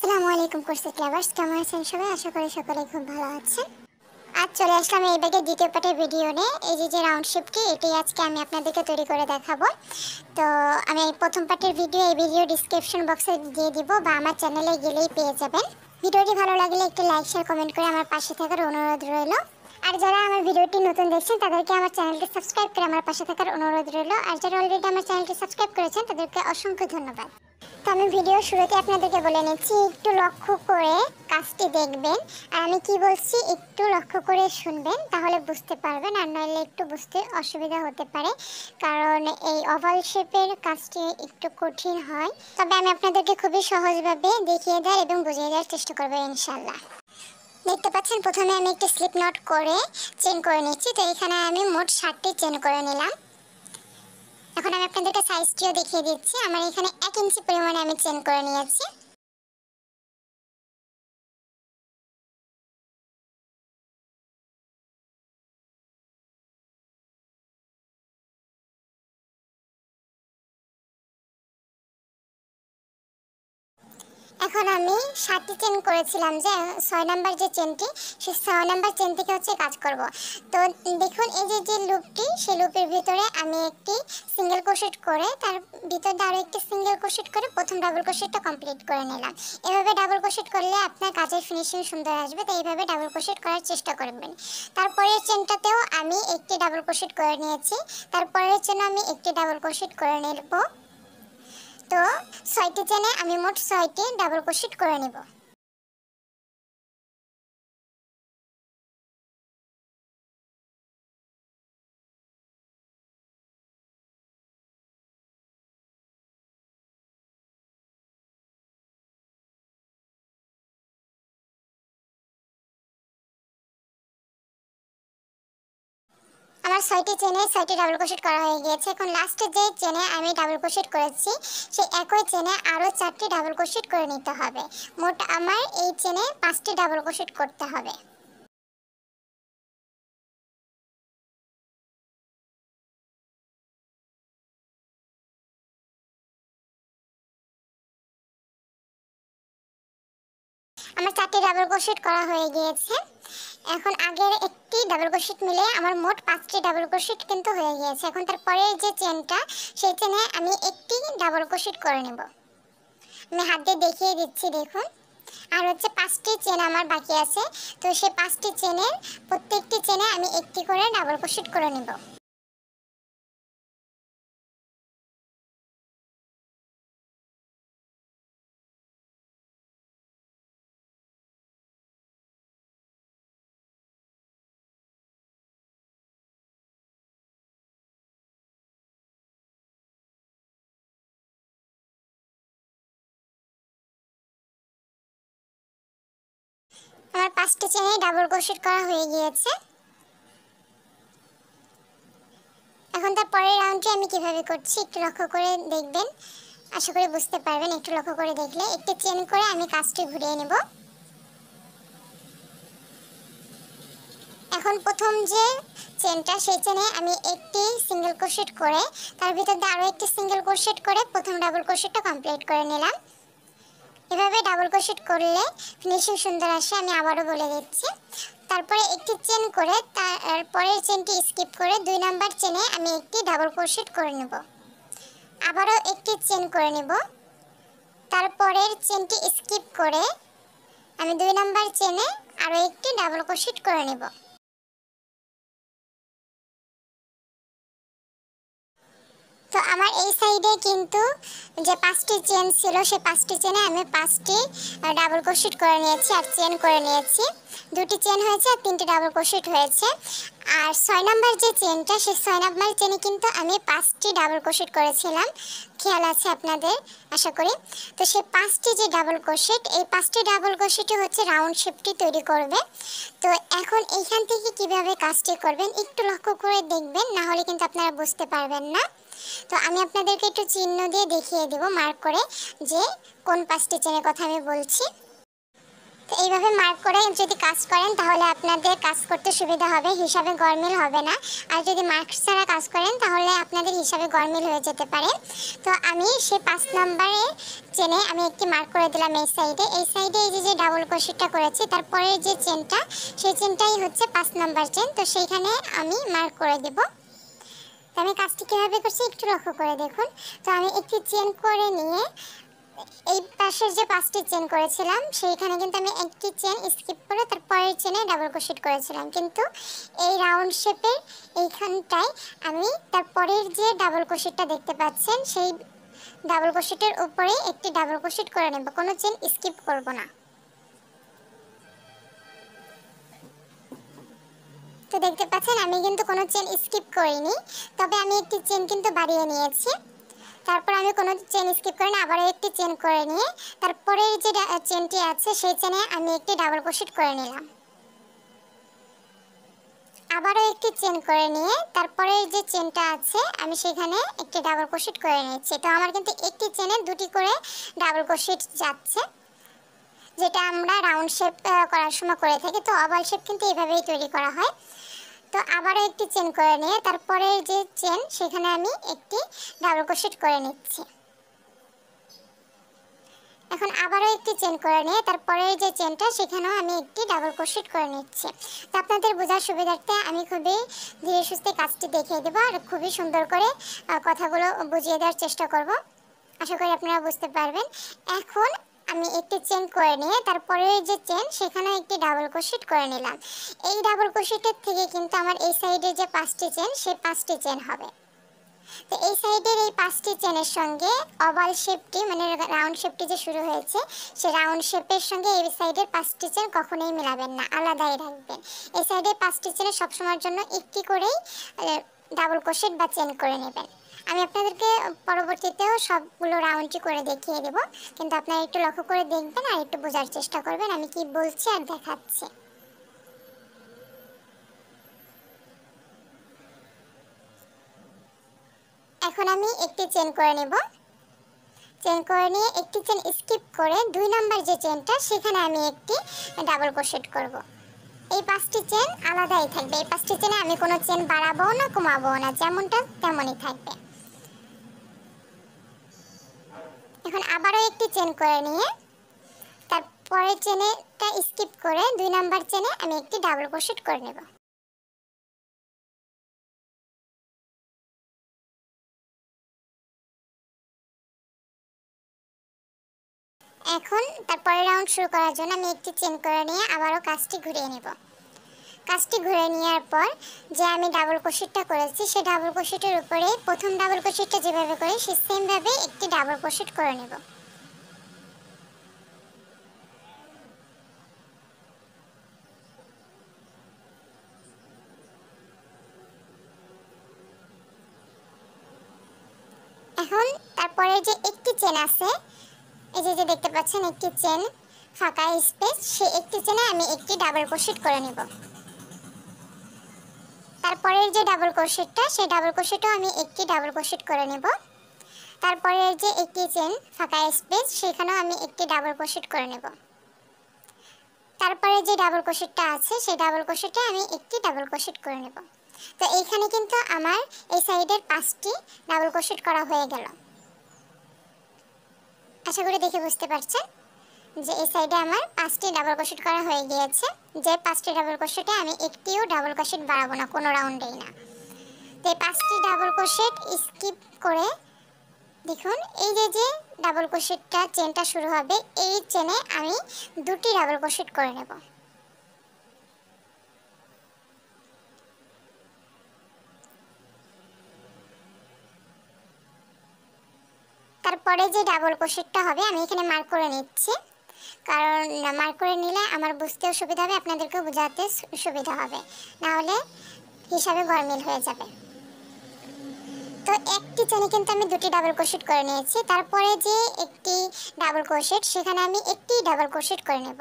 আসসালামু আলাইকুম corset lovers, কেমন আছেন সবাই? আশা করি সকলে খুব ভালো আছেন। আজ চলে আসলাম এই ব্যাগের দ্বিতীয় পার্টের ভিডিও নিয়ে। এই যে রাউন্ড শেপটি, এটি আজকে আমি আপনাদেরকে তৈরি করে দেখাবো। তো আমি এই প্রথম পার্টের ভিডিও ডিসক্রিপশন বক্সে দিয়ে দিব বা আমার চ্যানেলে গেলেই পেয়ে যাবেন। ভিডিওটি ভালো লাগলে একটু লাইক শেয়ার কমেন্ট করে আমার পাশে থাকার অনুরোধ রইল। আর যারা আমার ভিডিওটি নতুন দেখছেন তাদেরকে আমার চ্যানেলটি সাবস্ক্রাইব করে আমার পাশে থাকার অনুরোধ রইল। আর যারা অলরেডি আমার চ্যানেলটি সাবস্ক্রাইব করেছেন তাদেরকে অসংখ্য ধন্যবাদ। তো আমি ভিডিওর শুরুতে আপনাদেরকে বলে নিচ্ছি, একটু লক্ষ্য করে কাজটি দেখবেন। আর আমি কি বলছি একটু লক্ষ্য করে শুনবেন, তাহলে বুঝতে পারবেন। আর নইলে একটু বুঝতে অসুবিধা হতে পারে, কারণ এই ওভাল শেপের কাজটি একটু কঠিন হয়। তবে আমি আপনাদেরকে খুবই সহজভাবে দেখিয়ে দেওয়ার এবং বুঝিয়ে দেওয়ার চেষ্টা করবো ইনশাল্লাহ। দেখতে পাচ্ছেন, প্রথমে আমি একটি স্লিপ নট করে চেন করে নিচ্ছি। তো এখানে আমি মোট 7টি চেন করে নিলাম। এখন আমি আপনাদেরকে সাইজটিও দেখিয়ে দিচ্ছি। আমার এখানে 1 ইঞ্চি পরিমাণে আমি চেন করে নিয়েছি। এখন আমি 7টি চেন করেছিলাম, যে 6 নাম্বার যে চেনটি, সেই 6 নাম্বার চেন থেকে হচ্ছে কাজ করব। তো দেখুন, এই যে লুপটি, সেই লুপের ভিতরে আমি একটি সিঙ্গেল ক্রোশেট করে তার ভিতরে আরও একটি সিঙ্গেল ক্রোশেট করে প্রথম ডাবল ক্রোশেটটা কমপ্লিট করে নিলাম। এভাবে ডাবল ক্রোশেট করলে আপনার কাজের ফিনিশিং সুন্দর আসবে। তো এইভাবে ডাবল ক্রোশেট করার চেষ্টা করবেন। তারপরের চেনটাতেও আমি একটি ডাবল ক্রোশেট করে নিয়েছি। তারপরের চেনে আমি একটি ডাবল ক্রোশেট করে নেব। তো 6টি চেনে আমি মোট 6টি ডাবল ক্রোশেট করে নেব। আমার 6টি চেনে 6টি ডাবল ক্রোশেট করা হয়ে গিয়েছে। এখন লাস্টে যে চেনে আমি ডাবল ক্রোশেট করেছি, সেই একই চেনে আরও 4টি ডাবল ক্রোশেট করে নিতে হবে। মোট আমার এই চেনে 5টি ডাবল ক্রোশেট করতে হবে। আমার 4টি ডাবল ক্রোশেট করা হয়ে গিয়েছে। এখন আগের একটি ডাবল ক্রোশেট মিলে আমার মোট 5টি ডাবল ক্রোশেট কিন্তু হয়ে গিয়েছে। এখন তারপরে যে চেনটা, সেই চেনে আমি একটি ডাবল ক্রোশেট করে নেব। আমি হাত দিয়ে দেখিয়ে দিচ্ছি, দেখুন। আর হচ্ছে 5টি চেন আমার বাকি আছে। তো সেই 5টি চেনের প্রত্যেকটি চেনে আমি একটি করে ডাবল ক্রোশেট করে নেব। আমার 5টি চেনে ডাবল ক্রোশেট করা হয়ে গিয়েছে। এখন তার পরের রাউন্ডটি আমি কিভাবে করছি একটু লক্ষ্য করে দেখবেন, আশা করি বুঝতে পারবেন। একটু লক্ষ্য করে দেখলে একটি চেন করে আমি কাজটি ঘুরিয়ে নেব। এখন প্রথম যে চেনটা, সেই চেনে আমি একটি সিঙ্গেল ক্রোশেট করে তার ভিতর দিয়ে আরও একটি সিঙ্গেল ক্রোশেট করে প্রথম ডাবল ক্রোশেটটা কমপ্লিট করে নিলাম। এভাবে ডাবল ক্রোশেট করলে ফিনিশিং সুন্দর আসে, আমি আবারও বলে দিচ্ছি। তারপরে একটি চেন করে তারপরের চেনটি স্কিপ করে 2 নাম্বার চেনে আমি একটি ডাবল ক্রোশেট করে নেব। আবারও একটি চেন করে নেব। তারপরের চেনটি স্কিপ করে আমি 2 নাম্বার চেনে আরও একটি ডাবল ক্রোশেট করে নেব। তো আমার এই সাইডে কিন্তু যে 5টি চেন ছিল, সেই 5টি চেনে আমি 5টি ডাবল ক্রোশেট করে নিয়েছি আর চেন করে নিয়েছি। 2টি চেন হয়েছে আর 3টি ডাবল ক্রোশেট হয়েছে। আর 6 নাম্বার যে চেনটা, সেই 6 নাম্বার চেনে কিন্তু আমি 5টি ডাবল ক্রোশেট করেছিলাম, খেয়াল আছে আপনাদের আশা করি। তো সেই 5টি যে ডাবল ক্রোশেট, এই 5টি ডাবল ক্রোশেটই হচ্ছে রাউন্ড শেপটি তৈরি করবে। তো এখন এইখান থেকে কিভাবে কাজটি করবেন একটু লক্ষ্য করে দেখবেন, না হলে কিন্তু আপনারা বুঝতে পারবেন না। তো আমি আপনাদেরকে একটু চিহ্ন দিয়ে দেখিয়ে দেব, মার্ক করে, যে কোন 5টি চেনের কথা আমি বলছি। তো তো এইভাবে মার্ক করে যদি কাজ করেন তাহলে আপনাদের কাজ করতে সুবিধা হবে, হিসাবে গরমিল হবে না। আর যদি মার্ক ছাড়া কাজ করেন তাহলে আপনাদের হিসাবে গরমিল হয়ে যেতে পারে। তো আমি সেই 5 নম্বরে চেনে আমি একটি মার্ক করে দিলাম এই সাইডে। এই সাইডে এই যে ডাবল ক্রোশেটটা করেছি তারপরে যে চেনটা, সেই চেনটাই হচ্ছে 5 নম্বর চেন। তো সেইখানে আমি মার্ক করে দেব। তো আমি কাজটি কীভাবে করছি একটু লক্ষ্য করে দেখুন। তো আমি একটি চেন করে নিয়ে এই পাশের যে 5টি চেন করেছিলাম সেইখানে কিন্তু আমি একটি চেন স্কিপ করে তারপরের চেনে ডাবল ক্রোশেট করেছিলাম, কিন্তু এই রাউন্ড শেপের এইখানটায় আমি তারপরের যে ডাবল ক্রোশেটটা দেখতে পাচ্ছেন সেই ডাবল ক্রোশেটের উপরে একটি ডাবল ক্রোশেট করে নেব, কোনো চেন স্কিপ করব না। তো দেখতে পাচ্ছেন আমি কিন্তু কোনো চেন স্কিপ করিনি, তবে আমি একটি চেন কিন্তু বাড়িয়ে নিয়েছি। তারপর আমি কোনো চেন স্কিপ করে না, আবারও একটি চেন করে নিয়ে তারপরে যে চেনটি আছে সেই চেনে আমি একটি ডাবল ক্রোশেট করে নিলাম। আবারও একটি চেন করে নিয়ে তারপরে যে চেনটা আছে আমি সেখানে একটি ডাবল ক্রোশেট করে নিচ্ছি। তো আমার কিন্তু একটি চেনে দুটি করে ডাবল ক্রোশেট যাচ্ছে, যেটা আমরা রাউন্ড শেপ করার সময় করে থাকি। তো ওভাল শেপ কিন্তু এইভাবেই তৈরি করা হয়। তো আবারও একটি চেন করে নিয়ে তারপরে যে চেন সেখানে আমি একটি ডাবল ক্রোশেট করে নিচ্ছি। এখন আবারও একটি চেন করে নিয়ে তারপরে যে চেনটা সেখানেও আমি একটি ডাবল ক্রোশেট করে নিচ্ছি। তো আপনাদের বোঝার সুবিধার্থে আমি খুবই ধীরে সুস্থে কাজটি দেখিয়ে দেবো আর খুবই সুন্দর করে কথাগুলো বুঝিয়ে দেওয়ার চেষ্টা করব। আশা করি আপনারা বুঝতে পারবেন। এখন আমি একটি চেন করে নিয়ে তারপরে যে চেন সেখানে একটি ডাবল ক্রোশেট করে নিলাম। এই ডাবল ক্রোশেটের থেকে কিন্তু আমার এই সাইডে যে 5টি চেন সেই 5টি চেন হবে। তো এই সাইডের এই 5টি চেনের সঙ্গে ওভাল শেপটি মানে রাউন্ড শেপটি যে শুরু হয়েছে সেই রাউন্ড শেপের সঙ্গে এই সাইডের 5টি চেন কখনোই মেলাবেন না, আলাদাই রাখবেন। এই সাইডের 5টি চেনে সবসময়ের জন্য একটি করেই ডাবল ক্রোশেট বা চেন করে নেবেন। আমি আপনাদেরকে পরবর্তীতেও সবগুলো রাউন্ডটি করে দেখিয়ে দেব, কিন্তু আপনারা একটু লক্ষ্য করে দেখবেন আর একটু বোঝার চেষ্টা করবেন আমি কি বলছি আর দেখাচ্ছি। এখন আমি একটি চেন করে নেব। চেন করে নিয়ে একটি চেন স্কিপ করে 2 নাম্বার যে চেনটা সেখানে আমি একটি ডাবল ক্রোশেট করব। এই 5টি চেন আলাদাই থাকবে। এই 5টি চেনে আমি কোনো চেন বাড়াবো না কমাবো না, যেমনটা তেমনই থাকবে। এখন আবারও একটি চেন করে নিয়ে তারপরে চেনটা স্কিপ করে 2 নাম্বার চেনে আমি একটি ডাবল ক্রোশেট করে নেব। এখন তারপরের রাউন্ড শুরু করার জন্য আমি একটি চেন করে নিয়ে আবারও কাজটি ঘুরিয়ে নেব। কাজটি ঘুরে নেওয়ার পর যে আমি ডাবল ক্রোশেটটা করেছি সেই ডাবল ক্রোশেটের উপরে প্রথম ডাবল ক্রোশেটটা যেভাবে করি সেই সেমভাবে একটি ডাবল ক্রোশেট করে নেব। এখন তারপরে যে একটি চেন আছে, এই যে দেখতে পাচ্ছেন একটি চেন ফাঁকা স্পেস, সেই একটি চেনে আমি একটি ডাবল ক্রোশেট করে নেব। তারপরের যে ডাবল ক্রোশেটটা সেই ডাবল ক্রোশেটও আমি একটি ডাবল ক্রোশেট করে নেব। তারপরের যে একটি চেন ফাঁকা স্পেস সেখানেও আমি একটি ডাবল ক্রোশেট করে নেব। তারপরে যে ডাবল ক্রোশেটটা আছে সেই ডাবল ক্রোশেটে আমি একটি ডাবল ক্রোশেট করে নেব। তো এইখানে কিন্তু আমার এই সাইডের 5টি ডাবল ক্রোশেট করা হয়ে গেল। আশা করি দেখে বুঝতে পারছেন যে এই সাইডে আমার 5টি ডাবল ক্রোশেট করা হয়ে গিয়েছে। যে 5টি ডাবল ক্রোশেটে আমি একটিও ডাবল ক্রোশেট বাড়াবো না, কোনো রাউন্ডেই না। তো এই 5টি ডাবল ক্রোশেট স্কিপ করে দেখুন এই যে ডাবল ক্রোশেটটা চেনটা শুরু হবে এই চেনে আমি 2টি ডাবল ক্রোশেট করে নেব। তারপরে যে ডাবল ক্রোশেটটা হবে আমি এখানে মার্ক করে নিচ্ছি, কারণ মার্ক করে নিলে আমার বুঝতেও সুবিধা হবে, আপনাদেরকেও বোঝাতে সুবিধা হবে, না হলে হিসাবে গরমিল হয়ে যাবে। তো একটি চেনে কিন্তু আমি 2টি ডাবল ক্রোশেট করে নিয়েছি। তারপরে যে একটি ডাবল ক্রোশেট সেখানে আমি একটি ডাবল ক্রোশেট করে নেব।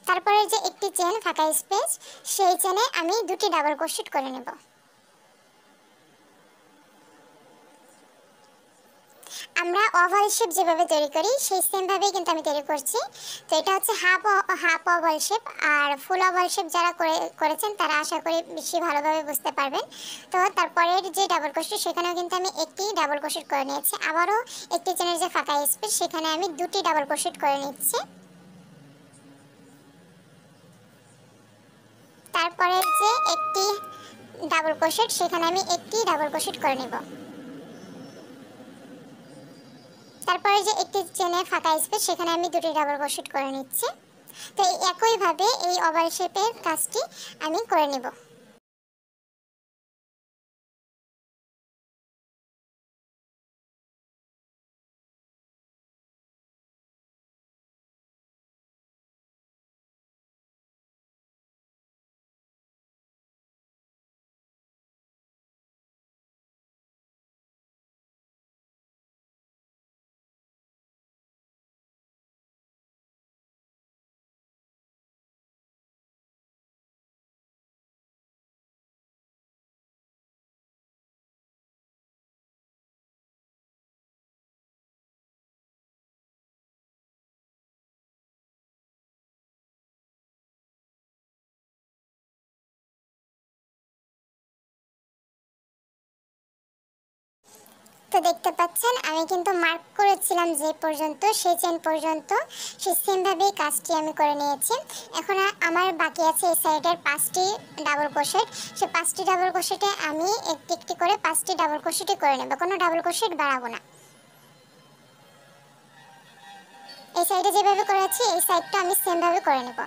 তারপরে যে একটি চেন ফাঁকা স্পেস সেই চেনে আমি 2টি ডাবল ক্রোশেট করে নেব। আমরা ওভাল শেপ যেভাবে তৈরি করি সেই সেম ভাবেই কিন্তু আমি তৈরি করছি। তো এটা হচ্ছে হাফ ওভাল শেপ, আর ফুল ওভাল শেপ যারা করেছেন তারা আশা করি বেশি ভালোভাবে বুঝতে পারবেন। তো তারপরের যে ডাবল ক্রোশেট সেখানেও কিন্তু আমি একটি ডাবল ক্রোশেট করে নিয়েছি, আবারও একটি চেনের যে ফাঁকা স্পেস সেখানে আমি দুটি ডাবল ক্রোশেট করে নিচ্ছি। তারপরের যে একটি ডাবল ক্রোশেট সেখানে আমি একটি ডাবল ক্রোশেট করে নেব। তারপরে যে একটি চেনের ফাঁকা স্পেস সেখানে আমি দুটি ডাবল ক্রোশেট করে নিচ্ছি। তো একইভাবে এই ওভাল শেপের কাজটি আমি করে নেব। তো দেখতে পাচ্ছেন আমি কিন্তু মার্ক করেছিলাম যে পর্যন্ত, সেই চেন পর্যন্ত সেই সেমভাবেই কাজটি আমি করে নিয়েছি। এখন আমার বাকি আছে এই সাইডের 5টি ডাবল ক্রোশেট। সেই 5টি ডাবল ক্রোশেটে আমি একটি একটি করে 5টি ডাবল ক্রোশেটই করে নেব, কোনো ডাবল ক্রোশেট বাড়াবো না। এই সাইডে যেভাবে করেছি এই সাইডটা আমি সেমভাবে করে নেব।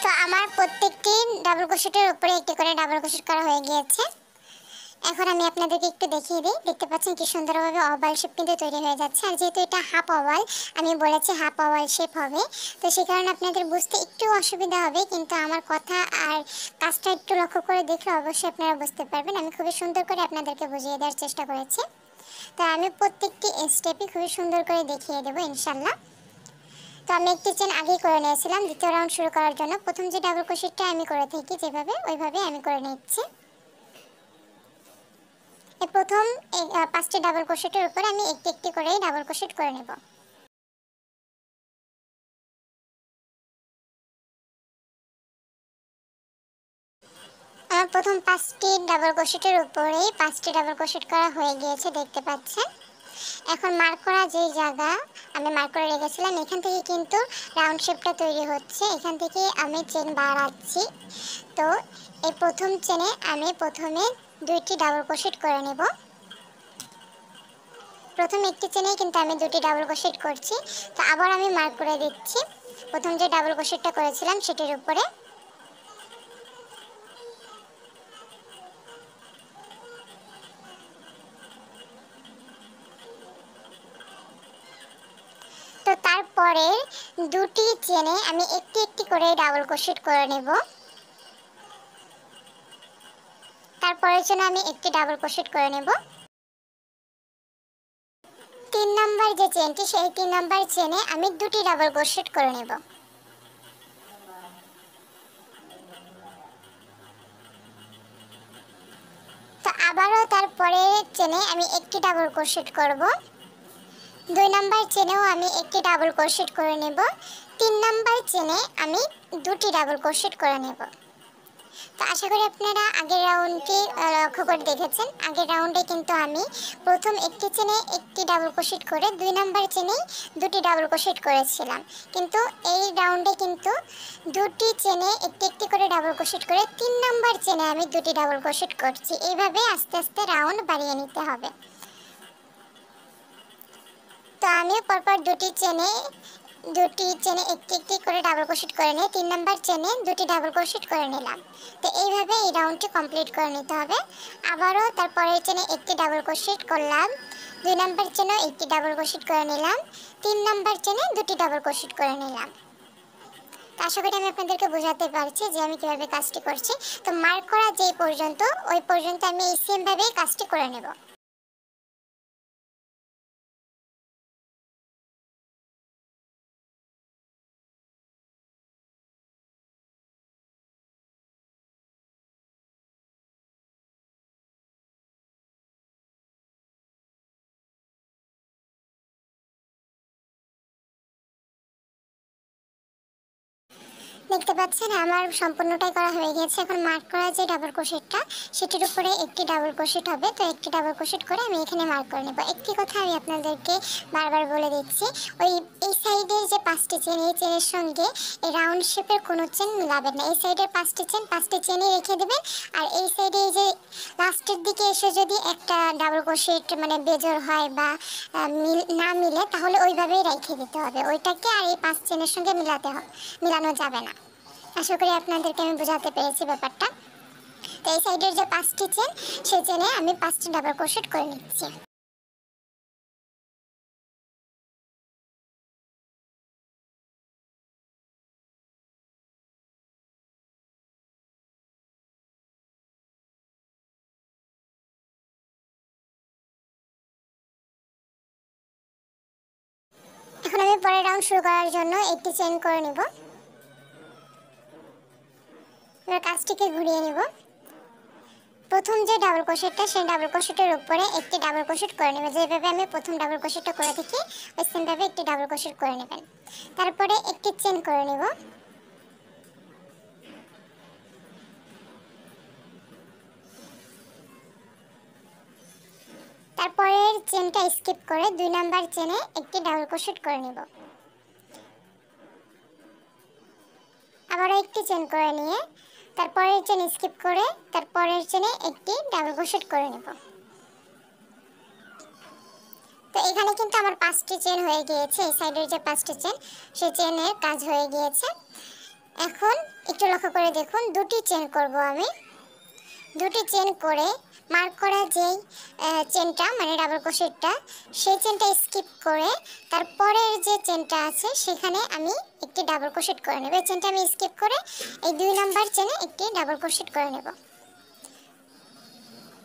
তো আমার প্রত্যেকটি ডাবল ক্রোশেটের উপরে একটি করে ডাবল ক্রোশেট করা হয়ে গিয়েছে। এখন আমি আপনাদেরকে একটু দেখিয়ে দিই। দেখতে পাচ্ছেন কি সুন্দরভাবে ওভাল শেপ কিন্তু তৈরি হয়ে যাচ্ছে। আর যেহেতু এটা হাফ ওভাল, আমি বলেছি হাফ ওভাল শেপ হবে, তো সেই কারণে আপনাদের বুঝতে একটু অসুবিধা হবে, কিন্তু আমার কথা আর কাজটা একটু লক্ষ্য করে দেখলে অবশ্যই আপনারা বুঝতে পারবেন। আমি খুবই সুন্দর করে আপনাদেরকে বুঝিয়ে দেওয়ার চেষ্টা করেছি। তো আমি প্রত্যেকটি স্টেপই খুবই সুন্দর করে দেখিয়ে দেবো ইনশাল্লাহ। তো আমি একটি চেন আগেই করে নিয়েছিলাম দ্বিতীয় রাউন্ড শুরু করার জন্য। প্রথম যে ডাবল ক্রোশেটটা আমি করে থাকি যেভাবে, ওইভাবে আমি করে নিচ্ছি। এই প্রথম 5টি ডাবল ক্রোশেটের উপর আমি একটি একটি করে ডাবল ক্রোশেট করে নেব। আমার প্রথম 5টি ডাবল ক্রোশেটের উপরে 5টি ডাবল ক্রোশেট করা হয়ে গিয়েছে, দেখতে পাচ্ছেন। এখন মার্ক করা যে জায়গা আমি মার্ক করে রেখেছিলাম এখান থেকে কিন্তু রাউন্ড শেপটা তৈরি হচ্ছে, এখান থেকে আমি চেন বাড়াচ্ছি। তো এই প্রথম চেনে আমি প্রথমে 2টি ডাবল ক্রোশেট করে নেব। প্রথম একটি চেনেই কিন্তু আমি 2টি ডাবল ক্রোশেট করছি। তো আবার আমি মার্ক করে দিচ্ছি প্রথম যে ডাবল ক্রোশেটটা করেছিলাম সেটির উপরে। তো তারপরে 2টি চেনে আমি একটি একটি করে ডাবল ক্রোশেট করে নেব। তারপরের জন্য আমি একটি ডাবল ক্রোশেট করে নেব। 3 নাম্বার যে চেনটি সেই 3 নাম্বার চেনে আমি 2টি ডাবল ক্রোশেট করে নেব। তো আবারও তারপরে চেনে আমি একটি ডাবল ক্রোশেট করব। 2 নাম্বার চেনেও আমি একটি ডাবল ক্রোশেট করে নেব। 3 নাম্বার চেনে আমি 2টি ডাবল ক্রোশেট করে নেব। তো আশা করি আপনারা আগের রাউন্ডটি লক্ষ্য করে দেখেছেন। আগের রাউন্ডে কিন্তু আমি প্রথম একটি চেনে একটি ডাবল ক্রোশেট করে 2 নাম্বার চেনেই 2টি ডাবল ক্রোশেট করেছিলাম, কিন্তু এই রাউন্ডে কিন্তু 2টি চেনে একটি একটি করে ডাবল ক্রোশেট করে 3 নাম্বার চেনে আমি 2টি ডাবল ক্রোশেট করছি। এইভাবে আস্তে আস্তে রাউন্ড বাড়িয়ে নিতে হবে। তো আমি পরপর 2টি চেনে দুটি চেনে একটি একটি করে ডাবল ক্রোশেট করে নিয়ে 3 নাম্বার চেনে দুটি ডাবল ক্রোশেট করে নিলাম। তো এইভাবে এই রাউন্ডটি কমপ্লিট করে নিতে হবে। আবারও তারপরের চেনে একটি ডাবল ক্রোশেট করলাম, 2 নাম্বার চেনেও একটি ডাবল ক্রোশেট করে নিলাম, 3 নাম্বার চেনে দুটি ডাবল ক্রোশেট করে নিলাম। তো আশা করি আমি আপনাদেরকে বোঝাতে পারছি যে আমি কীভাবে কাজটি করছি। তো মার্ক করা যেই পর্যন্ত ওই পর্যন্ত আমি এই সেমভাবেই কাজটি করে নেব। দেখতে পাচ্ছেন আমার সম্পূর্ণটাই করা হয়ে গেছে। এখন মার্ক করা যে ডাবল ক্রোশেটটা সেটির উপরে একটি ডাবল ক্রোশেট হবে। তো একটি ডাবল ক্রোশেট করে আমি এখানে মার্ক করে নেব। একটি কথা আমি আপনাদেরকে বারবার বলে দিচ্ছি, এই সাইডের যে 5টি চেন, এই চেনের সঙ্গে এই রাউন্ড শেপের কোনো চেন মিলাবেন না। এই সাইডের 5টি চেনই রেখে দেবেন। আর এই সাইডে এই যে লাস্টের দিকে এসে যদি একটা ডাবল ক্রোশেট মানে বেজোর হয় বা না মিলে তাহলে ওইভাবেই রেখে দিতে হবে ওইটাকে, আর এই 5 চেনের সঙ্গে মিলানো যাবে না। আশা করি আপনাদেরকে আমি বোঝাতে পেরেছি ব্যাপারটা। তো এই সাইডের যে 5টি চেন সেই চেনে আমি 5টি ডাবল ক্রোশেট করে নিচ্ছি। এখন আমি পরের রাউন্ড শুরু করার জন্য একটি চেন করে নেব। এবার কাজটিকে ঘুরিয়ে নেব। প্রথম যে ডাবল ক্রোশেটটা সেই ডাবল ক্রোশেটের উপরে একটি ডাবল ক্রোশেট করে নেবেন। যেভাবে আমি প্রথম ডাবল ক্রোশেটটা করে থাকি ওই সেমভাবে একটি ডাবল ক্রোশেট করে নেবেন। তারপরে একটি চেন করে নেব। তারপরের চেনটা স্কিপ করে 2 নাম্বার চেনে একটি ডাবল ক্রোশেট করে নেব। আবারও একটি চেন করে নিয়ে তারপরের চেন স্কিপ করে তারপরের চেনে একটি ডাবল ক্রোশেট করে নেব। তো এখানে কিন্তু আমার 5টি চেন হয়ে গিয়েছে। এই সাইডের যে 5টি চেন সেই চেনের কাজ হয়ে গিয়েছে। এখন একটু লক্ষ্য করে দেখুন, দুটি চেন করব আমি। দুটি চেন করে মার্ক করা যেই চেনটা মানে ডাবল ক্রোশেটটা সেই চেনটা স্কিপ করে তারপরের যে চেনটা আছে সেখানে আমি একটি ডাবল ক্রোশেট করে নেব। এই চেনটা আমি স্কিপ করে এই 2 নাম্বার চেনে একটি ডাবল ক্রোশেট করে নেব।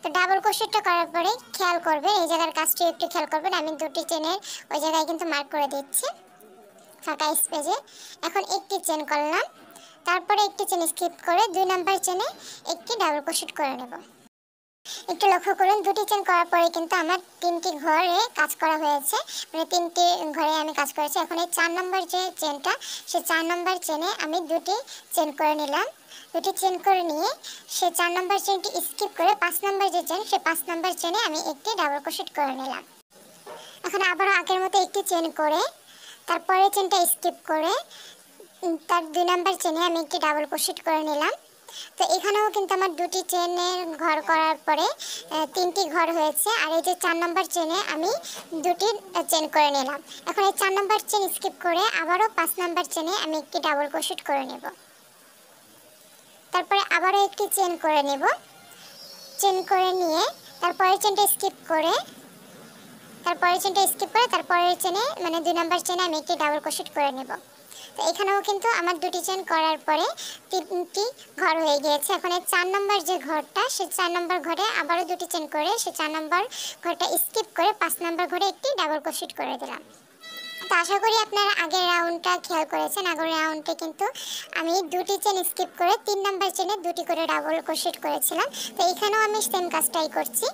তো ডাবল ক্রোশেটটা করার পরে খেয়াল করবেন এই জায়গার কাজটি একটু খেয়াল করবেন, আমি দুটি চেনের ওই জায়গায় কিন্তু মার্ক করে দিচ্ছি ফাঁকা স্পেসে। এখন একটি চেন করলাম, তারপরে একটি চেন স্কিপ করে 2 নাম্বার চেনে একটি ডাবল ক্রোশেট করে নেব। একটু লক্ষ্য করুন, দুটি চেন করার পরে কিন্তু আমার 3টি ঘরে কাজ করা হয়েছে, মানে 3টি ঘরে আমি কাজ করেছি। এখন এই 4 নাম্বার যে চেনটা সেই 4 নাম্বার চেনে আমি দুটি চেন করে নিলাম। দুটি চেন করে নিয়ে সেই 4 নাম্বার চেনটি স্কিপ করে 5 নাম্বার যে চেন সেই 5 নাম্বার চেনে আমি একটি ডাবল ক্রোশেট করে নিলাম। এখন আবারও আগের মতো একটি চেন করে তারপরে চেনটা স্কিপ করে তার 2 নাম্বার চেনে আমি একটি ডাবল ক্রোশেট করে নিলাম। তো এখানেও কিন্তু আমার দুটি চেনের ঘর করার পরে 3টি ঘর হয়েছে। আর এই যে 4 নাম্বার চেনে আমি দুটি চেন করে নিলাম। এখন এই 4 নাম্বার চেন স্কিপ করে আবারও 5 নাম্বার চেনে আমি একটি ডাবল ক্রোশেট করে নেব। তারপরে আবারও একটি চেন করে নেব। চেন করে নিয়ে তারপরের চেনটা স্কিপ করে তারপরের চেনে মানে 2 নাম্বার চেনে আমি একটি ডাবল ক্রোশেট করে নেব। তো এখানেও কিন্তু আমার দুটি চেন করার পরে 3টি ঘর হয়ে গিয়েছে। এখন এই 4 নাম্বার যে ঘরটা সেই 4 নাম্বার ঘরে আবারও দুটি চেন করে সেই 4 নাম্বার ঘরটা স্কিপ করে 5 নাম্বার ঘরে একটি ডাবল ক্রোশেট করে দিলাম। তো আশা করি আপনারা আগের রাউন্ডটা খেয়াল করেছেন। আগের রাউন্ডে কিন্তু আমি দুটি চেন স্কিপ করে 3 নাম্বার চেনে দুটি করে ডাবল ক্রোশেট করেছিলাম। তো এখানেও আমি সেম কাজটাই করছি,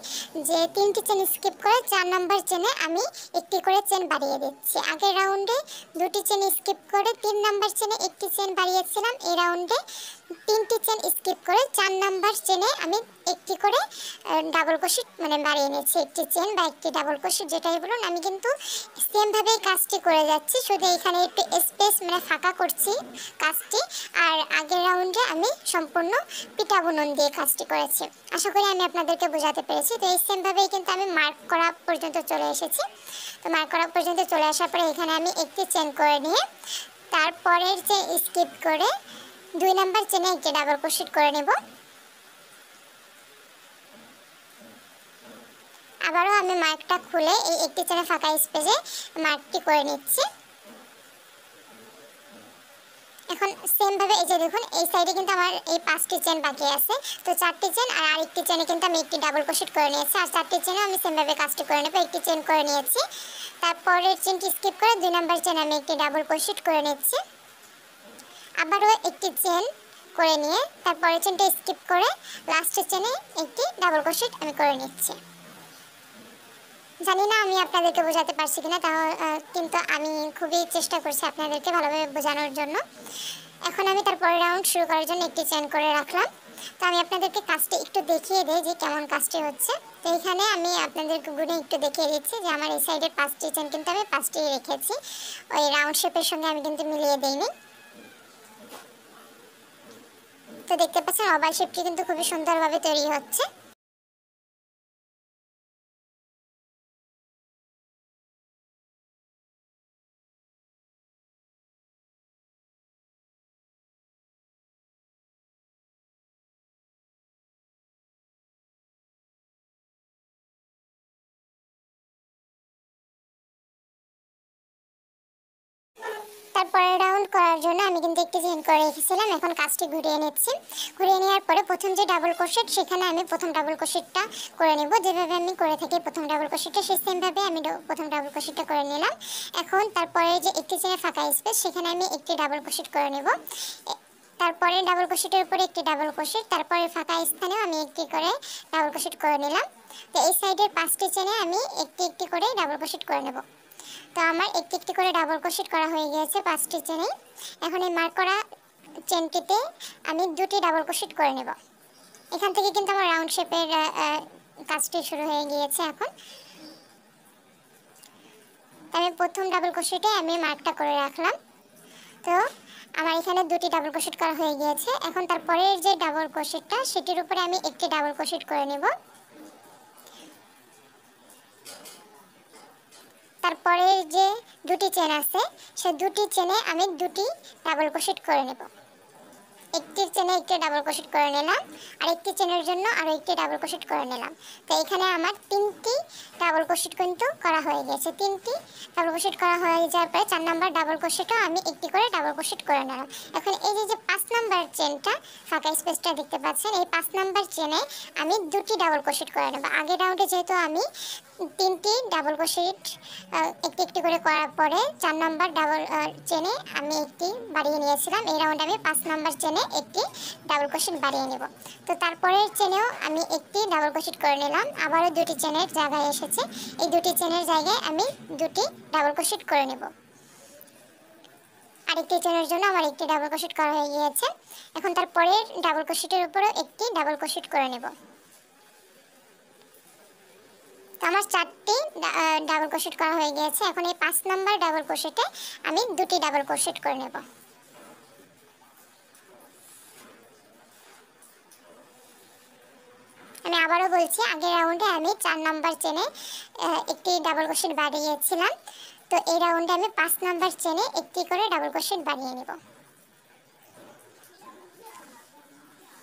যে 3টি চেন স্কিপ করে 4 নাম্বার চেনে আমি একটি করে চেন বাড়িয়ে দিচ্ছি। আগের রাউন্ডে দুটি চেন স্কিপ করে 3 নাম্বার চেনে একটি চেন বাড়িয়েছিলাম। এই রাউন্ডে 3টি চেন স্কিপ করে 4 নাম্বার চেনে আমি একটি করে ডাবল ক্রোশেট মানে বাড়িয়ে নিচ্ছি। একটি চেন বা একটি ডাবল ক্রোশেট যেটাই বলুন, আমি কিন্তু সেমভাবেই কাজটি করে যাচ্ছি, শুধু এখানে একটু স্পেস মানে ফাঁকা করছি কাজটি। আর আগের রাউন্ডে আমি সম্পূর্ণ পিঠা বুনন দিয়ে কাজটি করেছি। আশা করি আমি আপনাদেরকে বোঝাতে পেরেছি। তো এই সেমভাবেই কিন্তু আমি মার্ক করা পর্যন্ত চলে এসেছি। তো মার্ক করা পর্যন্ত চলে আসার পরে এখানে আমি একটি চেন করে নিয়ে তারপরের চেন স্কিপ করে 2 নাম্বার চেনে একটি ডাবল ক্রোশেট করে নেব। আবারও আমি মার্কটা খুলে এই একটি চেনে ফাঁকা স্পেসে মার্কটি করে নিচ্ছি। এখন সেম ভাবে এই যে দেখুন এই সাইডে কিন্তু আমার এই 5টি চেন বাকি আছে। তো 4টি চেন আর আরেকটি চেনে কিন্তু আমি একটি ডাবল ক্রোশেট করে নিয়েছি। আর 4টি চেনে আমি সেম ভাবে কাজটি করে নেব। একটি চেন করে নিয়েছি, তারপরের চেনটি স্কিপ করে 2 নাম্বার চেনে আমি একটি ডাবল ক্রোশেট করে নিচ্ছি। আবারও একটি চেন করে নিয়ে তারপরের চেনটা স্কিপ করে লাস্টের চেনে একটি ডাবল ক্রোশেট আমি করে নিচ্ছি। জানি না আমি আপনাদেরকে বোঝাতে পারছি কিনা, তাও কিন্তু আমি খুবই চেষ্টা করছি আপনাদেরকে ভালোভাবে বোঝানোর জন্য। এখন আমি তারপরে রাউন্ড শুরু করার জন্য একটি চেন করে রাখলাম। তো আমি আপনাদেরকে কাজটি একটু দেখিয়ে দিই যে কেমন কাজটি হচ্ছে। তো এখানে আমি আপনাদেরকে গুনে একটু দেখিয়ে দিচ্ছি যে আমার এই সাইডের 5টি চেন কিন্তু আমি 5টি রেখেছি, ওই রাউন্ড শেপের সঙ্গে আমি কিন্তু মিলিয়ে দিইনি। তো দেখতে পাচ্ছেন ওভাল শেপটি কিন্তু খুবই সুন্দরভাবে তৈরি হচ্ছে। তারপরে রাউন্ড করার জন্য আমি কিন্তু একটি চেইন করে রেখেছিলাম। এখন কাজটি ঘুরিয়ে নিচ্ছি। ঘুরিয়ে নেওয়ার পরে প্রথম যে ডাবল ক্রোশেট সেখানে আমি প্রথম ডাবল ক্রোশেটটা করে নেব। যেভাবে আমি করে থাকি প্রথম ডাবল ক্রোশেটটা সেই সেমভাবে আমি প্রথম ডাবল ক্রোশেটটা করে নিলাম। এখন তারপরে যে একটি চেইনে ফাঁকা স্পেস সেখানে আমি একটি ডাবল ক্রোশেট করে নেব। তারপরে ডাবল ক্রোশেটের উপরে একটি ডাবল ক্রোশেট, তারপরে ফাঁকা স্থানেও আমি একটি করে ডাবল ক্রোশেট করে নিলাম। তো এই সাইডের 5টি চেনে আমি একটি একটি করে ডাবল ক্রোশেট করে নেব। তো আমার একটি একটি করে ডাবল ক্রোশেট করা হয়ে গিয়েছে 5টি চেনে। এখন এই মার্ক করা চেনটিতে আমি 2টি ডাবল ক্রোশেট করে নেব। এখান থেকে কিন্তু আমার রাউন্ড শেপের কাজটি শুরু হয়ে গিয়েছে। এখন আমি প্রথম ডাবল ক্রোশেটে আমি মার্কটা করে রাখলাম। তো আমার এখানে 2টি ডাবল ক্রোশেট করা হয়ে গিয়েছে। এখন তারপরের যে ডাবল ক্রোশেটটা সেটির উপরে আমি একটি ডাবল ক্রোশেট করে নেব। তারপরে যে 2টি চেন আছে সেই 2টি চেনে আমি 2টি ডাবল ক্রোশেট করে নেব। একটি চেনে একটি ডাবল ক্রোশেট করে নিলাম, আর একটি চেনের জন্য আরও একটি ডাবল ক্রোশেট করে নিলাম। তো এখানে আমার 3টি ডাবল ক্রোশেট কিন্তু করা হয়ে গেছে। 3টি ডাবল ক্রোশেট করা হয়ে যাওয়ার পরে 4 নাম্বার ডাবল ক্রোশেটও আমি একটি করে ডাবল ক্রোশেট করে নিলাম। এখন এই যে 5 নাম্বার চেনটা ফাঁকা স্পেসটা দেখতে পাচ্ছেন, এই 5 নাম্বার চেনে আমি 2টি ডাবল ক্রোশেট করে নেব। আগের রাউন্ডে যেহেতু আমি 3টি ডাবল ক্রোশেট একটি একটি করে করার পরে 4 নাম্বার ডাবল চেনে আমি একটি বাড়িয়ে নিয়েছিলাম, এই রাউন্ডে আমি 5 নাম্বার চেনে একটি ডাবল ক্রোশেট বাড়িয়ে নেব। তো তারপরের চেনেও আমি একটি ডাবল ক্রোশেট করে নিলাম। আবারও 2টি চেনের জায়গায় এসেছে, এই 2টি চেনের জায়গায় আমি 2টি ডাবল ক্রোশেট করে নেব। আরেকটি চেনের জন্য আমার একটি ডাবল ক্রোশেট করা হয়ে গিয়েছে। এখন তারপরের ডাবল ক্রোশেটের উপরেও একটি ডাবল ক্রোশেট করে নেব। তো আমার 4টি ডাবল ক্রোশেট করা হয়ে গিয়েছে। এখন এই 5 নাম্বার ডাবল ক্রোশেটে আমি 2টি ডাবল ক্রোশেট করে নেব। আমি আবারও বলছি, আগের রাউন্ডে আমি 4 নাম্বার চেনে একটি ডাবল ক্রোশেট বাড়িয়েছিলাম। তো এই রাউন্ডে আমি 5 নাম্বার চেনে একটি করে ডাবল ক্রোশেট বাড়িয়ে নেব।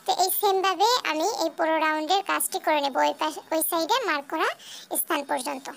তো এই সেমভাবে আমি এই পুরো রাউন্ডের কাজটি করে নেব ওই সাইডে মার্ক করা স্থান পর্যন্ত।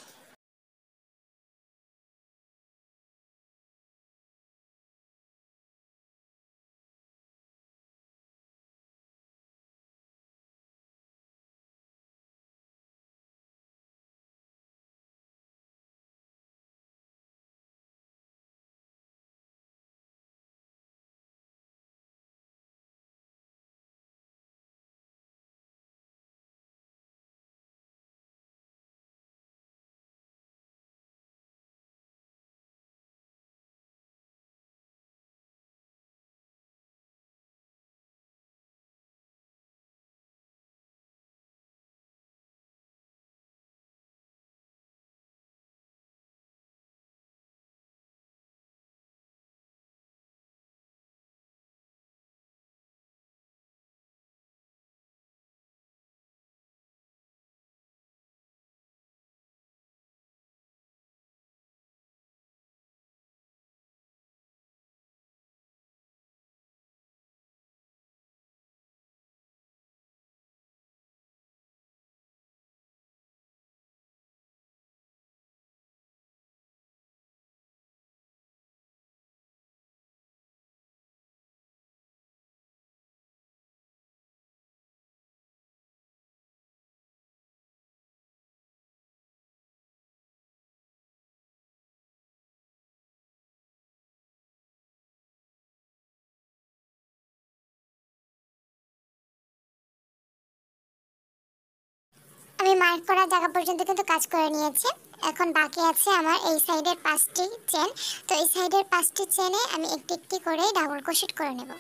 আমি মার্ক করা জায়গা পর্যন্ত কিন্তু কাজ করে নিয়েছি। এখন বাকি আছে আমার এই সাইডের 5টি চেন। তো এই সাইডের 5টি চেনে আমি একটি একটি করে ডাবল ক্রোশেট করে নেব।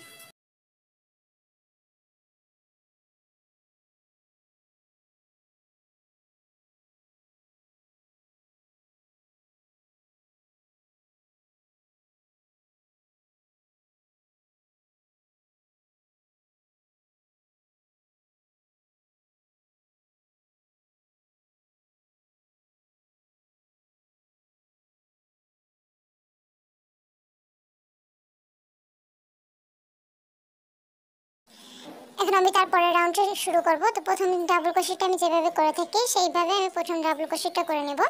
এখন আমি তারপরে রাউন্ডটা শুরু করব। তো প্রথম ডাবল ক্রোশেটটা আমি যেভাবে করে থাকি সেইভাবে আমি প্রথম ডাবল ক্রোশেটটা করে নেব।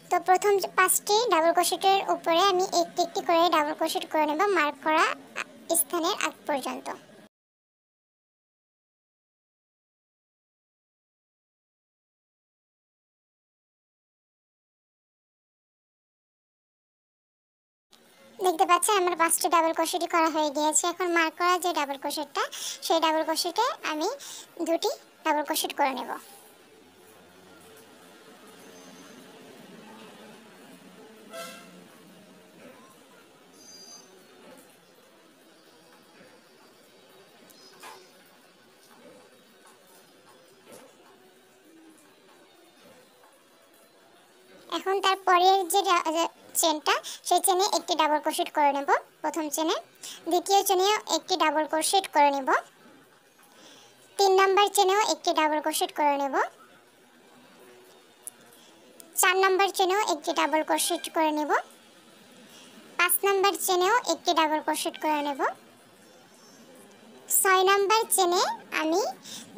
তো প্রথম 5টি ডাবল ক্রোশেটের উপরে আমি একটি একটি করে ডাবল ক্রোশেট করে নেব মার্ক করা স্থানের আগ পর্যন্ত। দেখতে পাচ্ছেন আমার 5টি ডাবল ক্রোশেটই করা হয়ে গিয়েছে। এখন মার্ক করা যে ডাবল ক্রোশেটটা সেই ডাবল ক্রোশেটে আমি 2টি ডাবল ক্রোশেট করে নেব। এখন তারপরের যে চেনটা সেই চেনে একটি ডাবল ক্রোশেট করে নেব প্রথম চেনে। দ্বিতীয় চেনেও একটি ডাবল ক্রোশেট করে নেব। 3 নাম্বার চেনেও একটি ডাবল ক্রোশেট করে নেব। 4 নাম্বার চেনেও একটি ডাবল ক্রোশেট করে নেব। 5 নাম্বার চেনেও একটি ডাবল ক্রোশেট করে নেব। 6 নাম্বার চেনে আমি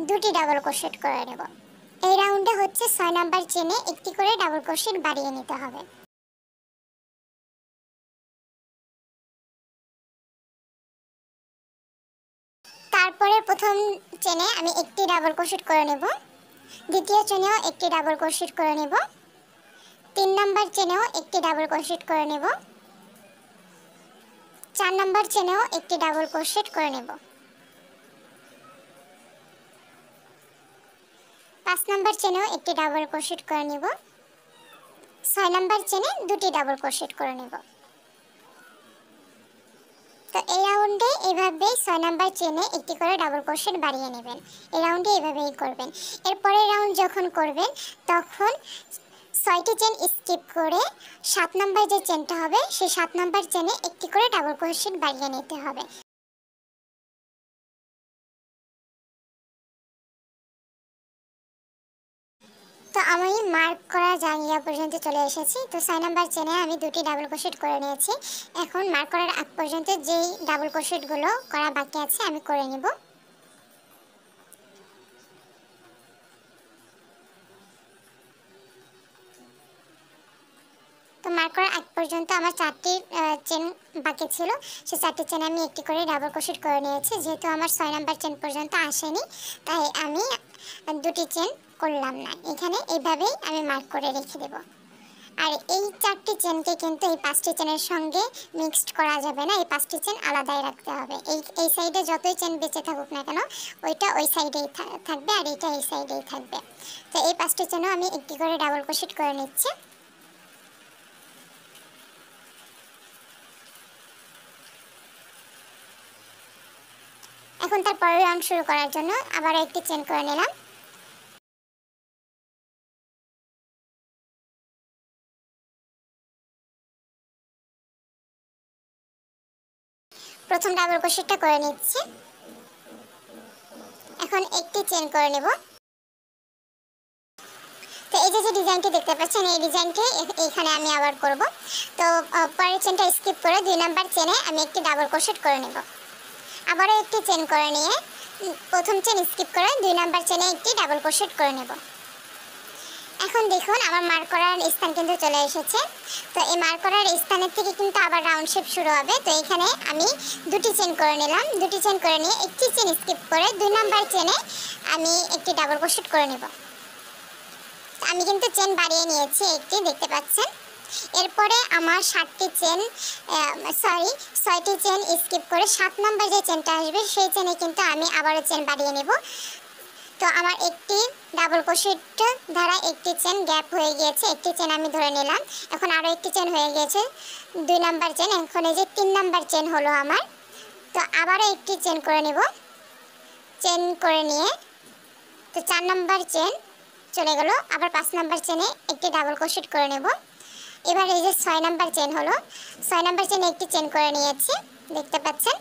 2টি ডাবল ক্রোশেট করে নেব। এই রাউন্ডে হচ্ছে 6 নাম্বার চেনে একটি করে ডাবল ক্রোশেট বাড়িয়ে নিতে হবে। তারপরে প্রথম চেনে আমি একটি ডাবল ক্রোশেট করে নেব। দ্বিতীয় চেনেও একটি ডাবল ক্রোশেট করে নেব। 3 নাম্বার চেনেও একটি ডাবল ক্রোশেট করে নেব। 4 নাম্বার চেনেও একটি ডাবল ক্রোশেট করে নেব। 5 নাম্বার চেনেও একটি ডাবল ক্রোশেট করে নেব। 6 নাম্বার চেনে 2টি ডাবল ক্রোশেট করে নেব। তো এই রাউন্ডে এইভাবে 6 নাম্বার চেনে একটি করে ডাবল ক্রোশেট বাড়িয়ে নেবেন। এই রাউন্ডে এইভাবেই করবেন। এরপরের রাউন্ড যখন করবেন তখন 6টি চেন স্কিপ করে 7 নাম্বার যে চেনটা হবে সেই 7 নাম্বার চেনে একটি করে ডাবল ক্রোশেট বাড়িয়ে নিতে হবে। তো আমি মার্ক করা জায়গা পর্যন্ত চলে এসেছি। তো 6 নাম্বার চেনে আমি 2টি ডাবল ক্রোশেট করে নিয়েছি। এখন মার্ক করার আগ পর্যন্ত যেই ডাবল ক্রোশেটগুলো করা বাকি আছে আমি করে নেব। তো মার্ক করার আগ পর্যন্ত আমার 4টি চেন বাকি ছিল। সেই 4টি চেনে আমি একটি করে ডাবল ক্রোশেট করে নিয়েছি। যেহেতু আমার 6 নাম্বার চেন পর্যন্ত আসেনি তাই আমি 2টি চেন করলাম না। এখানে এইভাবেই আমি মার্ক করে রেখে দেব। আর এই 4টি চেনকে কিন্তু এই 5টি চেনের সঙ্গে মিক্সড করা যাবে না। এই 5টি চেন আলাদাই রাখতে হবে। এই সাইডে যতই চেন বেঁচে থাকুক না কেন ওইটা ওই সাইডেই থাকবে আর এইটা এই সাইডেই থাকবে। তো এই 5টি চেনও আমি একটি করে ডাবল ক্রোশেট করে নিচ্ছি। এখন তার পরের রাউন্ড শুরু করার জন্য আবারও একটি চেন করে নিলাম। প্রথম ডাবল ক্রোশেটটা করে নিচ্ছি। এখন একটি চেন করে নেব। তো এই যে ডিজাইনটি দেখতে পাচ্ছেন এই ডিজাইনটি এখানে আমি আবার করব। তো পরের চেনটা স্কিপ করে 2 নাম্বার চেনে আমি একটি ডাবল ক্রোশেট করে নেব। আবারও একটি চেন করে নিয়ে প্রথম চেন স্কিপ করে 2 নাম্বার চেনে একটি ডাবল ক্রোশেট করে নেব। এখন দেখুন আমার মার্ক করার স্থান কিন্তু চলে এসেছে। তো এই মার্ক করার স্থানের থেকে কিন্তু আবার রাউন্ড শেপ শুরু হবে। তো এখানে আমি 2টি চেন করে নিলাম। 2টি চেন করে নিয়ে একটি চেন স্কিপ করে 2 নাম্বার চেনে আমি একটি ডাবল ক্রোশেট করে নেব। আমি কিন্তু চেন বাড়িয়ে নিয়েছি একটি, দেখতে পাচ্ছেন। এরপরে আমার 6টি চেন স্কিপ করে 7 নাম্বার যে চেনটা আসবে সেই চেনে কিন্তু আমি আবারও চেন বাড়িয়ে নেব। তো আমার একটি ডাবল ক্রোশেট দ্বারা একটি চেন গ্যাপ হয়ে গিয়েছে, একটি চেন আমি ধরে নিলাম। এখন আরও একটি চেন হয়ে গিয়েছে, 2 নাম্বার চেন। এখন এই যে 3 নাম্বার চেন হলো আমার। তো আবারও একটি চেন করে নেব, চেন করে নিয়ে তো 4 নাম্বার চেন চলে গেল। আবার 5 নাম্বার চেনে একটি ডাবল ক্রোশেট করে নেব। এবার এই যে 6 নাম্বার চেন হলো, 6 নাম্বার চেনে একটি চেন করে নিয়েছি, দেখতে পাচ্ছেন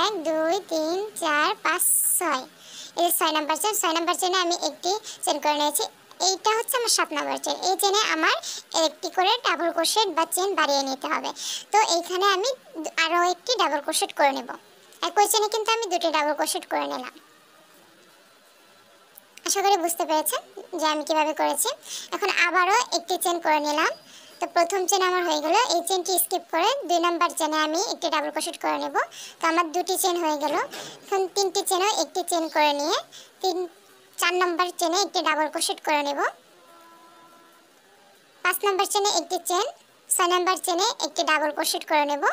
1 2 3 4 5 6। এই যে 6 নাম্বার চেন, 6 নাম্বার চেনে আমি একটি চেন করে নিয়েছি। এইটা হচ্ছে আমার 7 নাম্বার চেন। এই চেনে আমার একটি করে ডাবল ক্রোশেট বা চেন বাড়িয়ে নিতে হবে। তো এইখানে আমি আরও একটি ডাবল ক্রোশেট করে নেব। একই চেনে কিন্তু আমি দুটি ডাবল ক্রোশেট করে নিলাম। আশা করি বুঝতে পেরেছেন যে আমি কিভাবে করেছি। এখন আবারও একটি চেন করে নিলাম। তো প্রথম চেন আমার হয়ে গেল। এই চেনটি স্কিপ করে 2 নাম্বার চেনে আমি একটি ডাবল ক্রোশেট করে নেব। তো আমার দুটি চেন হয়ে গেল। এখন 3টি চেনেও একটি চেন করে নিয়ে 4 নাম্বার চেনে একটি ডাবল ক্রোশেট করে নেব। 5 নাম্বার চেনে একটি চেন, 6 নাম্বার চেনে একটি ডাবল ক্রোশেট করে নেব।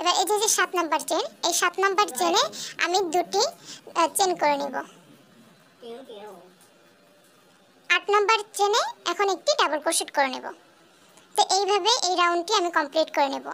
এবার এই যে 7 নাম্বার চেন, এই 7 নাম্বার চেনে আমি দুটি চেন করে নেব। 8 নাম্বার চেনে এখন একটি ডাবল ক্রোশেট করে নেব। তো এইভাবে এই রাউন্ডটি আমি কমপ্লিট করে নেব।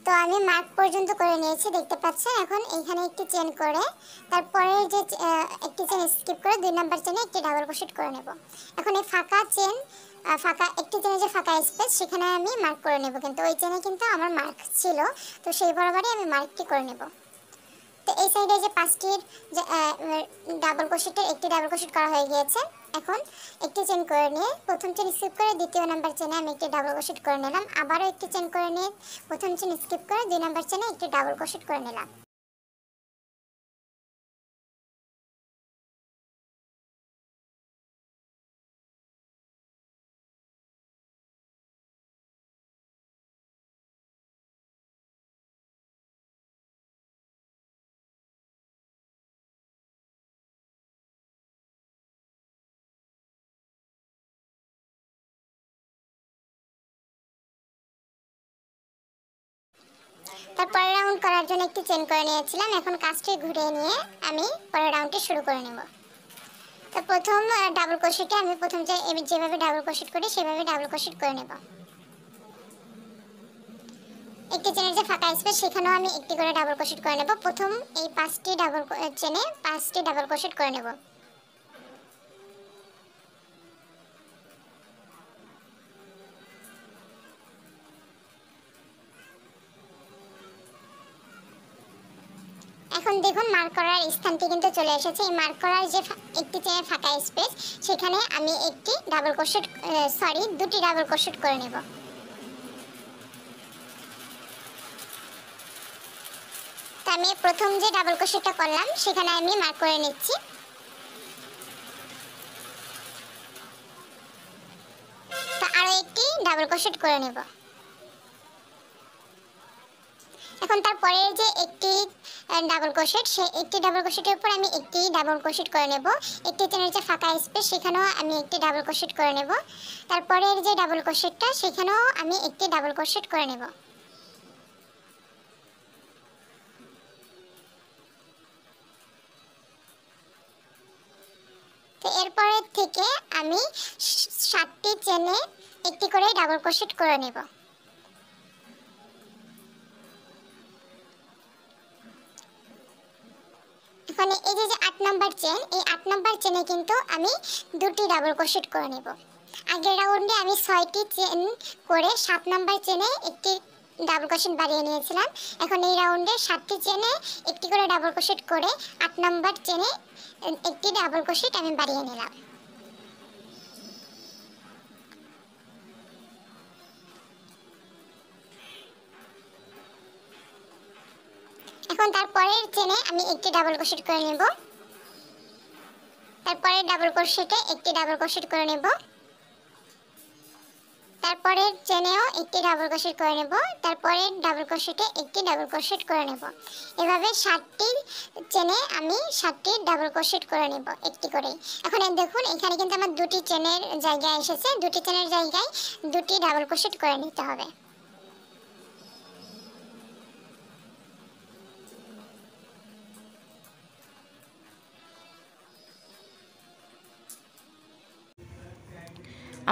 তো আমি মার্ক পর্যন্ত করে নিয়েছি, দেখতে পাচ্ছেন। এখন এখানে একটি চেন করে তারপরে যে একটি চেন স্কিপ করে 2 নাম্বার চেনে একটি ডাবল ক্রোশেট করে নেব। এখন এই ফাঁকা চেন, ফাঁকা একটি চেনে যে ফাঁকা স্পেস সেখানে আমি মার্ক করে নেব, কিন্তু ওই চেনে কিন্তু আমার মার্ক ছিল, তো সেই বরাবরই আমি মার্কটি করে নেব। তো এই সাইডে যে 5টির যে ডাবল ক্রোশেটের একটি ডাবল ক্রোশেট করা হয়ে গিয়েছে। এখন একটি চেন করে নিয়ে প্রথম চেন স্কিপ করে 2য় নাম্বার চেনে আমি একটি ডাবল ক্রোশেট করে নিলাম। আবারও একটি চেন করে নিয়ে প্রথম চেন স্কিপ করে 2 নাম্বার চেনে একটি ডাবল ক্রোশেট করে নিলাম। তারপরে রাউন্ড করার জন্য একটি চেন করে নিয়েছিলাম। এখন কাজটি ঘুরিয়ে নিয়ে আমি পরের রাউন্ডটি শুরু করে নেব। তো প্রথম ডাবল ক্রোশেটে আমি প্রথম যেভাবে ডাবল ক্রোশেট করি সেভাবে ডাবল ক্রোশেট করে নেব। একটি চেনের যে ফাঁকা স্পেস সেখানেও আমি একটি করে ডাবল ক্রোশেট করে নেব। প্রথম এই 5টি ডাবল চেনে 5টি ডাবল ক্রোশেট করে নেব। এখন দেখুন মার্ক করার স্থানটি কিন্তু চলে এসেছে। এই মার্ক করার যে একটি চেনের ফাঁকা স্পেস, সেখানে আমি একটি ডাবল ক্রোশেট দুটি ডাবল ক্রোশেট করে নেব। তো আমি প্রথম যে ডাবল ক্রোশেটটা করলাম সেখানে আমি মার্ক করে নিচ্ছি। তো আরো একটি ডাবল ক্রোশেট করে নেব। এখন তারপরে যে একটি ডাবল ক্রোশেট, সেই একটি ডাবল ক্রোশেটের উপর আমি একটি ডাবল ক্রোশেট করে নেব। একটি চেনের যে ফাঁকা স্পেস সেখানেও আমি একটি ডাবল ক্রোশেট করে নেব। তারপরের যে ডাবল ক্রোশেটটা সেখানেও আমি একটি ডাবল ক্রোশেট করে নেব। তো এরপরের থেকে আমি 7টি চেনে একটি করে ডাবল ক্রোশেট করে নেব। এখন এই যে 8 নাম্বার চেন, এই 8 নাম্বার চেনে কিন্তু আমি দুটি ডাবল ক্রোশেট করে নেব। আগের রাউন্ডে আমি 6টি চেন করে 7 নাম্বার চেনে একটি ডাবল ক্রোশেট বাড়িয়ে নিয়েছিলাম। এখন এই রাউন্ডে 7টি চেনে একটি করে ডাবল ক্রোশেট করে 8 নাম্বার চেনে একটি ডাবল ক্রোশেট আমি বাড়িয়ে নিলাম। এখন তারপরের চেনে আমি একটি ডাবল ক্রোশেট করে নেব। তারপরের ডাবল ক্রোশেটে একটি ডাবল ক্রোশেট করে নেব। তারপরের চেনেও একটি ডাবল ক্রোশেট করে নেব। তারপরের ডাবল ক্রোশেটে একটি ডাবল ক্রোশেট করে নেব। এভাবে 7টি চেনে আমি 7টি ডাবল ক্রোশেট করে নেব একটি করে। এখন দেখুন এখানে কিন্তু আমার দুটি চেনের জায়গায় এসেছে। দুটি চেনের জায়গায় দুটি ডাবল ক্রোশেট করে নিতে হবে।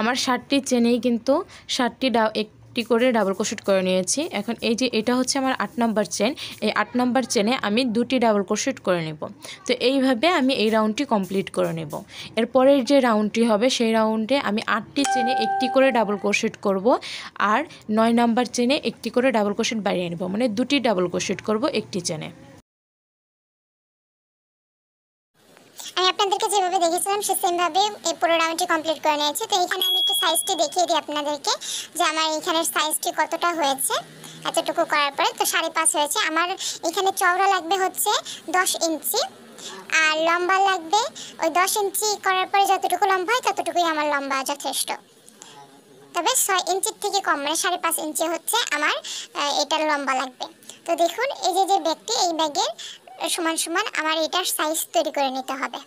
আমার 7টি চেনেই কিন্তু 7টি একটি করে ডাবল ক্রোশেট করে নিয়েছি। এখন এই যে এটা হচ্ছে আমার 8 নাম্বার চেন, এই 8 নাম্বার চেনে আমি দুটি ডাবল ক্রোশেট করে নেব। তো এইভাবে আমি এই রাউন্ডটি কমপ্লিট করে নেব। এরপরের যে রাউন্ডটি হবে সেই রাউন্ডে আমি 8টি চেনে একটি করে ডাবল ক্রোশেট করব, আর 9 নাম্বার চেনে একটি করে ডাবল ক্রোশেট বাড়িয়ে নেব, মানে দুটি ডাবল ক্রোশেট করব একটি চেনে। আমি আপনাদেরকে যেভাবে দেখিয়েছিলাম সে সেম ভাবে এই পুরো রাউন্ডটি কমপ্লিট করে নিয়েছি। তো এখানে আমি একটু সাইজটি দেখিয়ে দিই আপনাদেরকে যে আমার এখানের সাইজটি কতটা হয়েছে। এতটুকু করার পরে তো 5.5 হয়েছে। আমার এখানে চওড়া লাগবে হচ্ছে 10 ইঞ্চি, আর লম্বা লাগবে ওই 10 ইঞ্চি করার পরে যতটুকু লম্বা হয় ততটুকুই আমার লম্বা যথেষ্ট। তবে 6 ইঞ্চির থেকে কম, মানে 5.5 ইঞ্চি হচ্ছে আমার এটার লম্বা লাগবে। তো দেখুন এই যে ব্যাগটি, এই ব্যাগের সমান সমান আমার এটার সাইজ তৈরি করে নিতে হবে।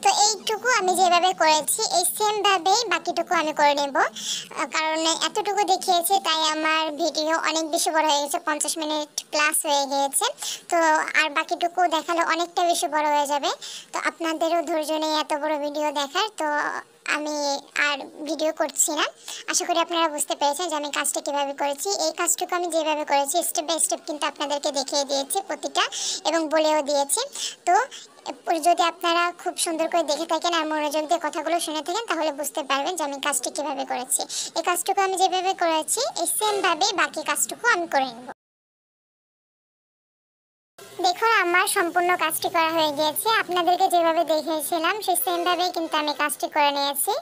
তো এইটুকু আমি যেভাবে করেছি এই সেম ভাবেই বাকিটুকু আমি করে নেব। কারণ এতটুকু দেখিয়েছি তাই আমার ভিডিও অনেক বেশি বড় হয়ে গেছে, 50 মিনিট প্লাস হয়ে গিয়েছে। তো আর বাকিটুকু দেখালে অনেকটা বেশি বড় হয়ে যাবে। তো আপনাদেরও ধৈর্য নেই এত বড় ভিডিও দেখার, তো আমি আর ভিডিও করছি না। আশা করি আপনারা বুঝতে পেরেছেন যে আমি কাজটা কিভাবে করেছি। এই কাজটুকু আমি যেভাবে করেছি স্টেপ বাই স্টেপ কিন্তু আপনাদেরকে দেখিয়ে দিয়েছি প্রতিটা, এবং বলেও দিয়েছি। তো যদি আপনারা খুব সুন্দর করে দেখে থাকেন আর মনোযোগ দিয়ে কথাগুলো শুনে থাকেন তাহলে বুঝতে পারবেন যে আমি কাজটি কিভাবে করেছি। এই কাজটুকু আমি যেভাবে করেছি এই সেম ভাবে বাকি কাজটুকু আমি করে নেব। দেখুন আমার সম্পূর্ণ কাজটি করা হয়ে গিয়েছে। আপনাদেরকে যেভাবে দেখিয়েছিলাম সেই সেম ভাবেই কিন্তু আমি কাজটি করে নিয়েছি।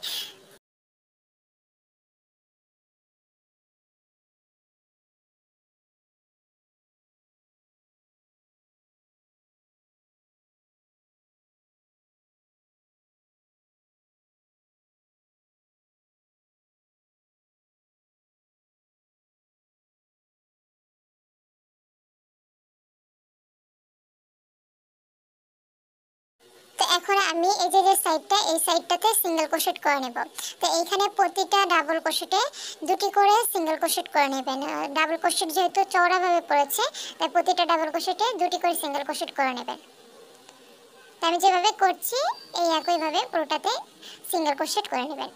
তো এখন আমি এই যে সাইডটা, এই সাইডটাতে সিঙ্গেল ক্রোশেট করে নেব। তো এইখানে প্রতিটা ডাবল ক্রোশেটে দুটি করে সিঙ্গেল ক্রোশেট করে নেবেন। ডাবল ক্রোশেট যেহেতু চওড়াভাবে পড়েছে তাই প্রতিটা ডাবল ক্রোশেটে দুটি করে সিঙ্গেল ক্রোশেট করে নেবেন। তো আমি যেভাবে করছি এই একইভাবে পুরোটাতে সিঙ্গেল ক্রোশেট করে নেবেন।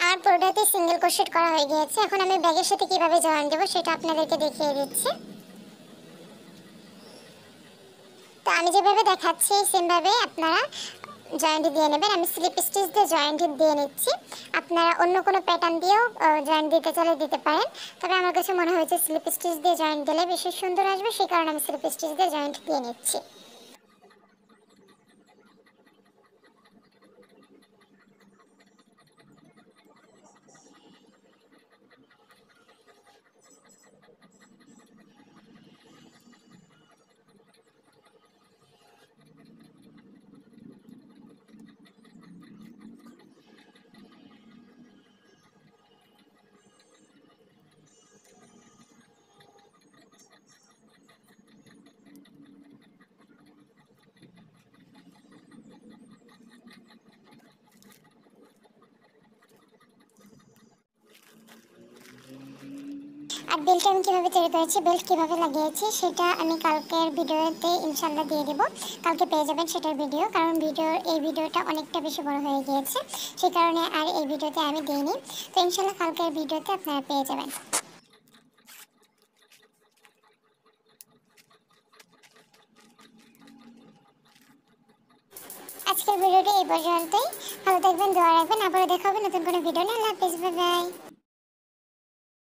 আর পুরোটাতে সিঙ্গেল ক্রোশেট করা হয়ে গিয়েছে। এখন আমি ব্যাগের সাথে কিভাবে জয়েন দেব সেটা আপনাদেরকে দেখিয়ে দিচ্ছি। তো আমি যেভাবে দেখাচ্ছি সেম ভাবে আপনারা জয়েন্ট দিয়ে নেবেন। আমি স্লিপ স্টিচ দিয়ে জয়েন্ট দিয়ে নিচ্ছি। আপনারা অন্য কোনো প্যাটার্ন দিয়েও জয়েন্ট দিতে চাইলে দিতে পারেন, তবে আমার কাছে মনে হয়েছে স্লিপ স্টিচ দিয়ে জয়েন্ট দিলে বেশি সুন্দর আসবে, সেই কারণে আমি স্লিপ স্টিচ দিয়ে জয়েন্ট দিয়ে নিচ্ছি। আর বেল্ট আমি কীভাবে তৈরি করেছি, বেল্ট কীভাবে লাগিয়েছি সেটা আমি কালকের ভিডিওতে ইনশাল্লাহ দিয়ে দেবো। কালকে পেয়ে যাবেন সেটার ভিডিও, কারণ এই ভিডিওটা অনেকটা বেশি বড় হয়ে গিয়েছে, সেই কারণে আর এই ভিডিওতে আমি দিইনি। তো ইনশাল্লাহ কালকের ভিডিওতে আপনারা পেয়ে যাবেন। আজকের ভিডিওটি এই পর্যন্তই। ভালো থাকবেন, দোয়া রাখবেন, আবারও দেখা হবে নতুন কোনো ভিডিও নিয়ে। আল্লাহ হাফেজ, বাই বাই।